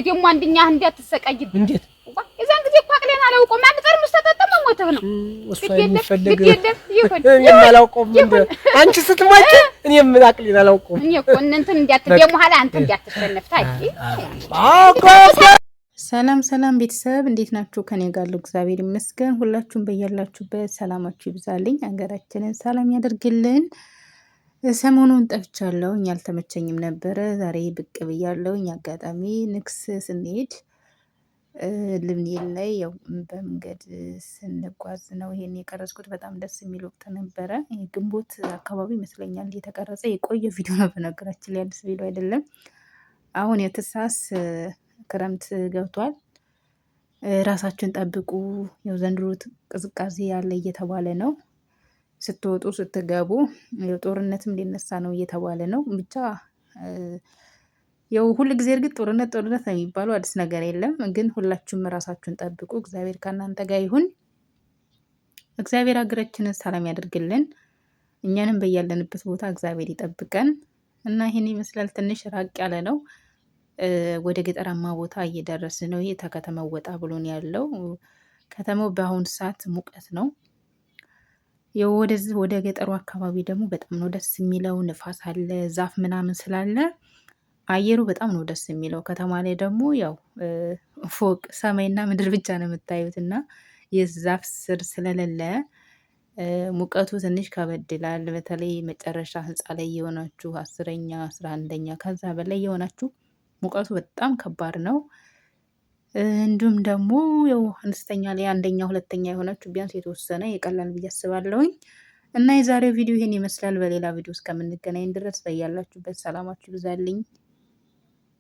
ደግሞ አንደኛ እንዳትሰቃይብኝ እንዴት የዛን ጊዜ እኮ አቅሌን አላውቀውም። አንድ ጠርሙስ ተጠጣ ሞተህ ነው እሱ የሚፈልግ እኔም አላውቀውም። አንቺ ስትሞቺ እኔም አቅሌን አላውቀውም። እኔ እኮ እንትን እንዳትል ደግሞ ኋላ አንተ እንዳትሸነፍ ታቂ። ሰላም ሰላም ቤተሰብ እንዴት ናችሁ? ከኔ ጋር እግዚአብሔር ይመስገን። ሁላችሁም በያላችሁበት ሰላማችሁ ይብዛልኝ፣ ሀገራችንን ሰላም ያደርግልን። ሰሞኑን ጠፍቻለሁኝ፣ አልተመቸኝም ነበረ። ዛሬ ብቅ ብያለሁኝ። አጋጣሚ ንግስ ስንሄድ ልብኔል ላይ ያው በመንገድ ስንጓዝ ነው ይሄን የቀረጽኩት። በጣም ደስ የሚል ወቅት ነበረ። ግንቦት አካባቢ ይመስለኛል የተቀረጸ የቆየ ቪዲዮ ነው። በነገራችን ላይ አዲስ ቪዲዮ አይደለም። አሁን የትሳስ ክረምት ገብቷል። ራሳችሁን ጠብቁ። ያው ዘንድሮ ቅዝቃዜ ያለ እየተባለ ነው። ስትወጡ ስትገቡ ጦርነትም ሊነሳ ነው እየተባለ ነው። ብቻ ያው ሁሉ ጊዜ እርግጥ ጦርነት ነው የሚባለው አዲስ ነገር የለም። ግን ሁላችሁም ራሳችሁን ጠብቁ። እግዚአብሔር ከእናንተ ጋር ይሁን። እግዚአብሔር ሀገራችንን ሰላም ያደርግልን። እኛንም በያለንበት ቦታ እግዚአብሔር ይጠብቀን እና ይሄን ይመስላል። ትንሽ ራቅ ያለ ነው። ወደ ገጠራማ ቦታ እየደረስን ነው። ይሄ ከከተማው ወጣ ብሎ ነው ያለው። ከተማው በአሁኑ ሰዓት ሙቀት ነው። ወደዚህ ወደ ገጠሩ አካባቢ ደግሞ በጣም ነው ደስ የሚለው። ንፋስ አለ፣ ዛፍ ምናምን ስላለ አየሩ በጣም ነው ደስ የሚለው። ከተማ ላይ ደግሞ ያው ፎቅ ሰማይና ምድር ብቻ ነው የምታዩት እና የዛፍ ስር ስለሌለ ሙቀቱ ትንሽ ከበድ ይላል። በተለይ መጨረሻ ህንፃ ላይ የሆናችሁ 10ኛ 11ኛ ከዛ በላይ የሆናችሁ ሙቀቱ በጣም ከባድ ነው። እንዲሁም ደግሞ ያው አነስተኛ ላይ 1ኛ 2ኛ የሆናችሁ ቢያንስ የተወሰነ ይቀላል ብዬ አስባለሁኝ። እና የዛሬው ቪዲዮ ይሄን ይመስላል። በሌላ ቪዲዮ እስከምንገናኝ ድረስ በያላችሁበት ሰላማችሁ ይብዛልኝ።